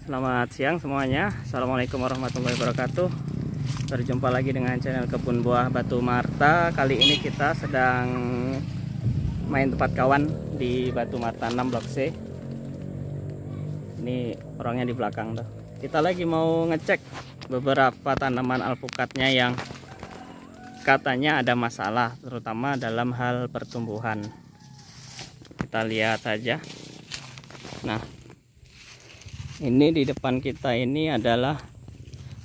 Selamat siang semuanya. Assalamualaikum warahmatullahi wabarakatuh. Berjumpa lagi dengan channel Kebun Buah Batu Marta. Kali ini kita sedang main tempat kawan di Batu Marta 6 Blok C. Ini orangnya di belakang tuh. Kita lagi mau ngecek beberapa tanaman alpukatnya yang katanya ada masalah, terutama dalam hal pertumbuhan. Kita lihat saja. Nah, ini di depan kita ini adalah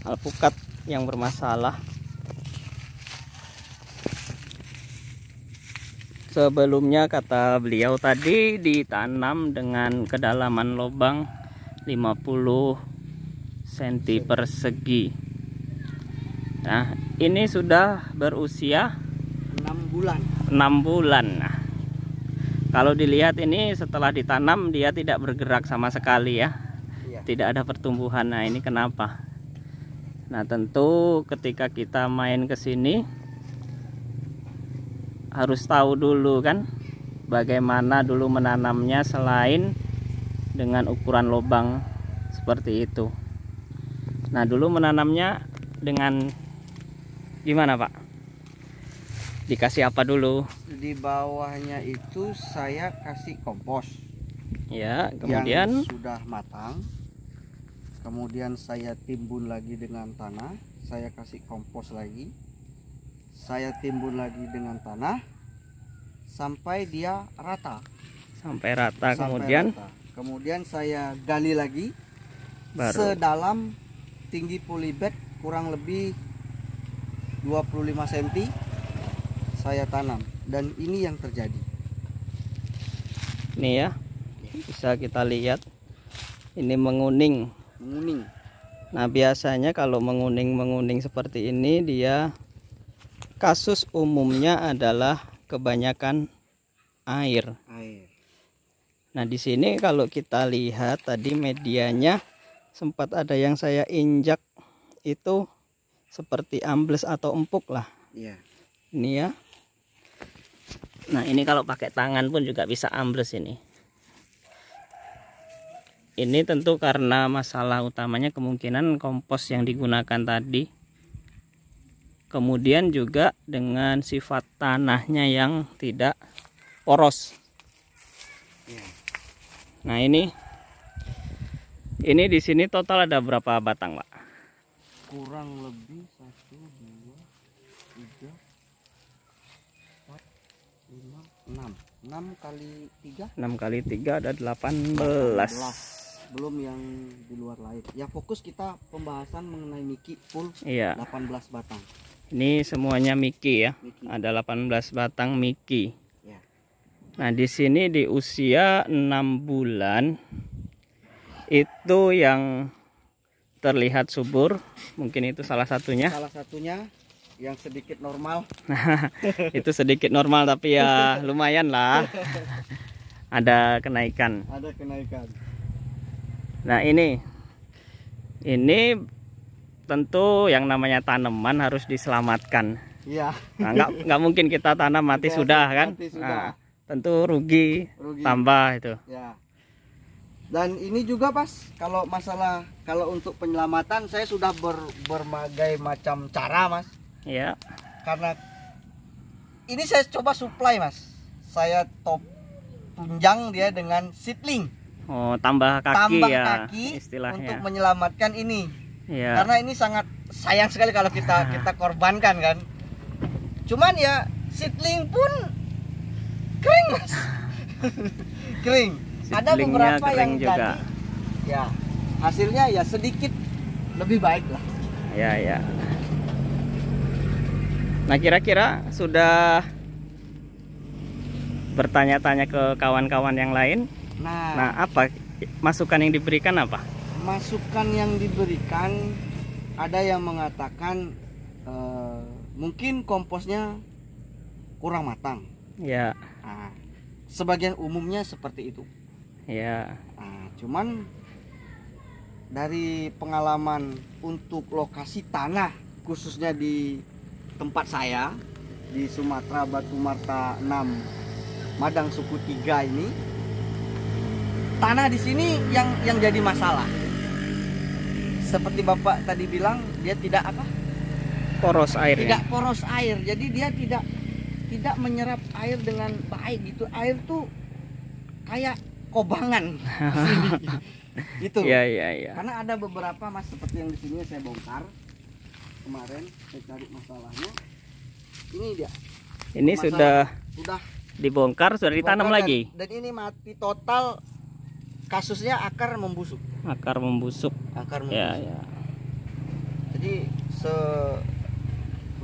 alpukat yang bermasalah. Sebelumnya kata beliau tadi ditanam dengan kedalaman lubang 50 cm persegi. Nah, ini sudah berusia 6 bulan. 6 bulan. Nah, kalau dilihat ini setelah ditanam dia tidak bergerak sama sekali ya. Tidak ada pertumbuhan. Nah, ini kenapa? Nah, tentu ketika kita main ke sini harus tahu dulu kan bagaimana dulu menanamnya selain dengan ukuran lubang seperti itu. Nah, dulu menanamnya dengan gimana, Pak? Dikasih apa dulu? Di bawahnya itu saya kasih kompos. Ya, kemudian yang sudah matang. Kemudian saya timbun lagi dengan tanah, saya kasih kompos lagi, saya timbun lagi dengan tanah sampai dia rata. Sampai rata, kemudian saya gali lagi sedalam tinggi polybag kurang lebih 25 cm saya tanam, dan ini yang terjadi. Nih ya, bisa kita lihat ini menguning. Nah, biasanya kalau menguning seperti ini dia kasus umumnya adalah kebanyakan air. Nah, di sini kalau kita lihat tadi medianya sempat ada yang saya injak itu seperti ambles atau empuk lah. Iya. Ini ya. Nah, ini kalau pakai tangan pun juga bisa ambles ini. Ini tentu karena masalah utamanya kemungkinan kompos yang digunakan tadi. Kemudian juga dengan sifat tanahnya yang tidak poros. Nah, ini di sini total ada berapa batang, Pak? Kurang lebih 1, 2, 3, 4, 5, 6. 6 kali 3. 6 kali 3 ada 18. Belum yang di luar lain. Ya, fokus kita pembahasan mengenai Miki full. Iya. 18 batang. Ini semuanya Miki ya. Miki. Ada 18 batang Miki. Ya. Nah, di sini di usia 6 bulan itu yang terlihat subur. Mungkin itu salah satunya. Salah satunya yang sedikit normal. Itu sedikit normal tapi ya lumayan lah. Ada kenaikan. Ada kenaikan. Nah, ini tentu yang namanya tanaman harus diselamatkan. Iya. Nah, nggak mungkin kita tanam mati sudah kan? Mati sudah. Nah, tentu rugi tambah itu. Ya. Dan ini juga Pas, kalau untuk penyelamatan saya sudah berbagai macam cara, Mas. Iya. Karena ini saya coba supply, Mas. Saya tunjang dia dengan seedling. Oh, tambah kaki ya istilahnya. Untuk menyelamatkan ini. Ya. Karena ini sangat sayang sekali kalau kita korbankan kan. Cuman ya seedling pun kering, Mas. Kering. Ada beberapa yang juga jadi ya hasilnya ya sedikit lebih baik lah. Ya. Nah, kira-kira sudah bertanya-tanya ke kawan-kawan yang lain? Nah, apa masukan yang diberikan apa? Masukan yang diberikan ada yang mengatakan mungkin komposnya kurang matang. Ya. Nah, sebagian umumnya seperti itu. Ya. Nah, cuman dari pengalaman untuk lokasi tanah khususnya di tempat saya di Sumatera Batu Marta 6 Madang Suku 3 ini, tanah di sini yang jadi masalah. seperti Bapak tadi bilang, dia tidak apa? Poros air. Tidak poros air. Jadi dia tidak menyerap air dengan baik gitu. Air tuh kayak kobangan. Itu. Iya. Karena ada beberapa Mas seperti yang di sini saya bongkar. Kemarin saya cari masalahnya. Ini dia. Ini sudah dibongkar, sudah ditanam dibongkar lagi. Dan ini mati total. Kasusnya akar membusuk. Akar membusuk. Ya. Jadi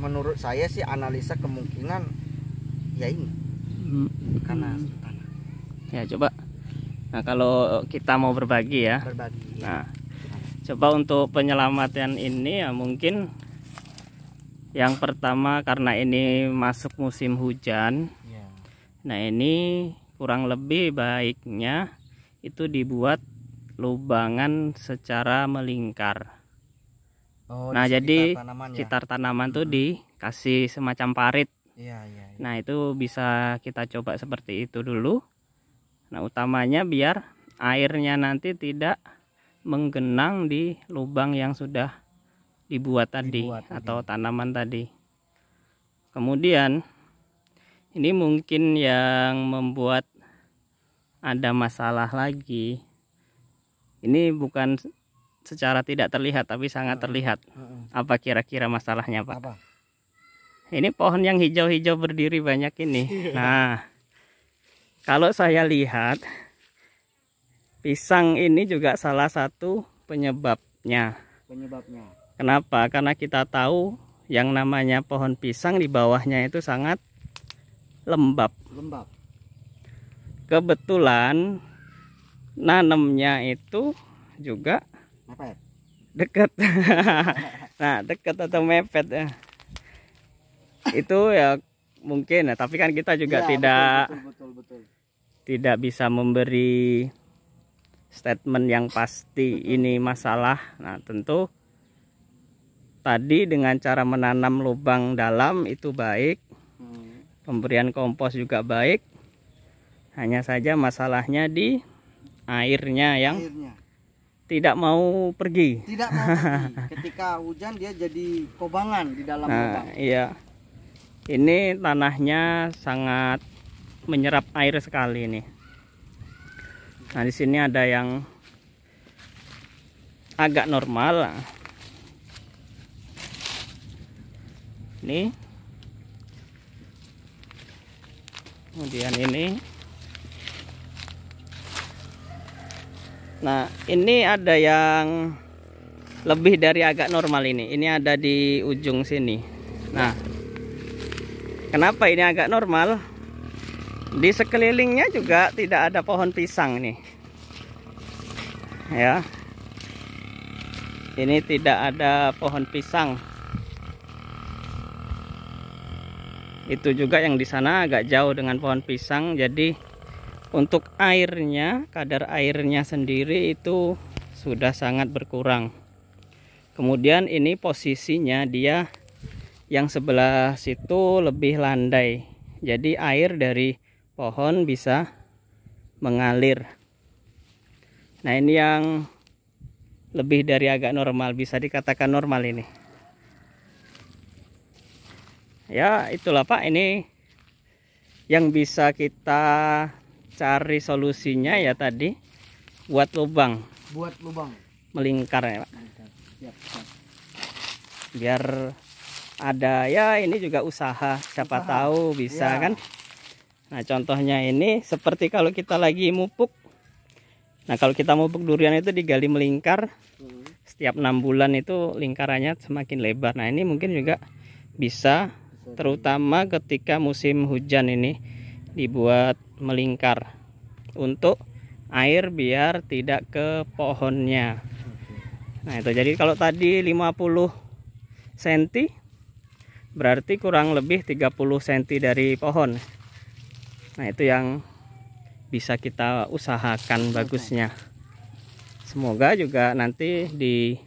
menurut saya sih analisa kemungkinan ya ini karena tanah. Ya coba. Nah kalau kita mau berbagi ya. Nah coba untuk penyelamatan ini ya mungkin yang pertama karena ini masuk musim hujan. Nah ini kurang lebih baiknya itu dibuat lubangan secara melingkar. Nah jadi sekitar tanaman tuh dikasih semacam parit. Nah itu bisa kita coba seperti itu dulu. Nah utamanya biar airnya nanti tidak menggenang di lubang yang sudah dibuat tadi atau tanaman tadi. Kemudian ini mungkin yang membuat ada masalah lagi. Ini bukan secara tidak terlihat tapi sangat terlihat. Apa kira-kira masalahnya, Pak? Apa? Ini pohon yang hijau-hijau berdiri banyak ini. Nah, kalau saya lihat pisang ini juga salah satu penyebabnya. Kenapa? Karena kita tahu yang namanya pohon pisang di bawahnya itu sangat lembab. Kebetulan nanamnya itu juga dekat. Nah, dekat atau mepet ya. Itu ya mungkin ya, tapi kan kita juga tidak bisa memberi statement yang pasti ini masalah. Nah, tentu tadi dengan cara menanam lubang dalam itu baik. Pemberian kompos juga baik. Hanya saja masalahnya di airnya yang tidak mau pergi. Ketika hujan dia jadi kobangan di dalam lubang. Iya. Ini tanahnya sangat menyerap air sekali ini. Nah, di sini ada yang agak normal. Ini. Kemudian ini. Nah, ini ada yang lebih dari agak normal ini. Ini ada di ujung sini. Nah, kenapa ini agak normal? Di sekelilingnya juga tidak ada pohon pisang nih. Ya. Ini tidak ada pohon pisang. Itu juga yang di sana agak jauh dengan pohon pisang, jadi untuk airnya, kadar airnya sendiri itu sudah sangat berkurang. Kemudian ini posisinya dia yang sebelah situ lebih landai. Jadi air dari pohon bisa mengalir. Nah, ini yang lebih dari agak normal, bisa dikatakan normal ini. Ya, itulah Pak, ini yang bisa kita cari solusinya ya tadi buat lubang melingkar ya Pak. Biar ada ya, ini juga usaha, siapa tahu bisa kan. Nah, contohnya ini seperti kalau kita lagi mupuk. Nah, kalau kita mupuk durian itu digali melingkar, setiap 6 bulan itu lingkarannya semakin lebar. Nah, ini mungkin juga bisa, terutama ketika musim hujan ini dibuat melingkar untuk air biar tidak ke pohonnya. Nah, itu jadi kalau tadi 50 cm berarti kurang lebih 30 cm dari pohon. Nah, itu yang bisa kita usahakan bagusnya. Semoga juga nanti di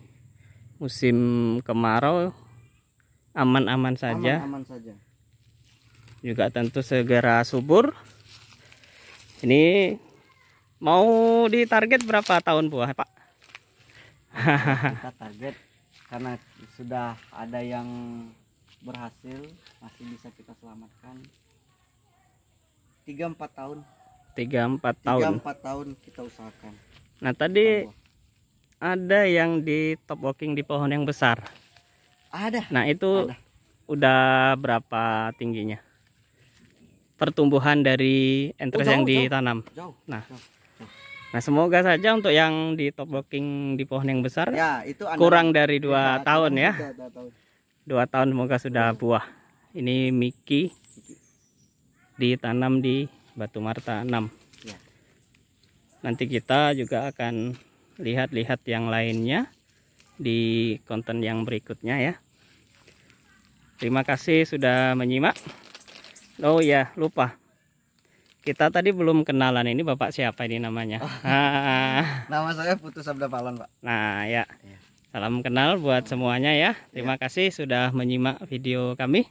musim kemarau aman-aman saja. Juga tentu segera subur. Ini mau ditarget berapa tahun buah, Pak? Kita target karena sudah ada yang berhasil, masih bisa kita selamatkan. 3-4 tahun. 3-4 tahun. 3-4 tahun kita usahakan. Nah, tadi ada yang di top walking di pohon yang besar. Ada. Nah, itu ada. Udah berapa tingginya? Pertumbuhan dari entres yang ditanam. Jauh. Nah, semoga saja untuk yang di top walking di pohon yang besar ya, itu kurang dari 2 tahun ya. 2 tahun semoga sudah buah. Ini Miki ditanam di Batu Marta 6. Ya. Nanti kita juga akan lihat-lihat yang lainnya di konten yang berikutnya ya. Terima kasih sudah menyimak. Oh ya, lupa. Kita tadi belum kenalan, ini Bapak siapa ini namanya? Nama saya Putu Sabda Palon, Pak. Nah, ya. Salam kenal buat semuanya ya. Terima kasih sudah menyimak video kami.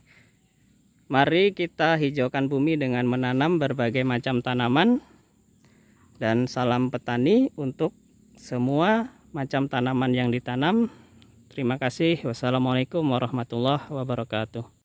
Mari kita hijaukan bumi dengan menanam berbagai macam tanaman. Dan salam petani untuk semua macam tanaman yang ditanam. Terima kasih. Wassalamualaikum warahmatullahi wabarakatuh.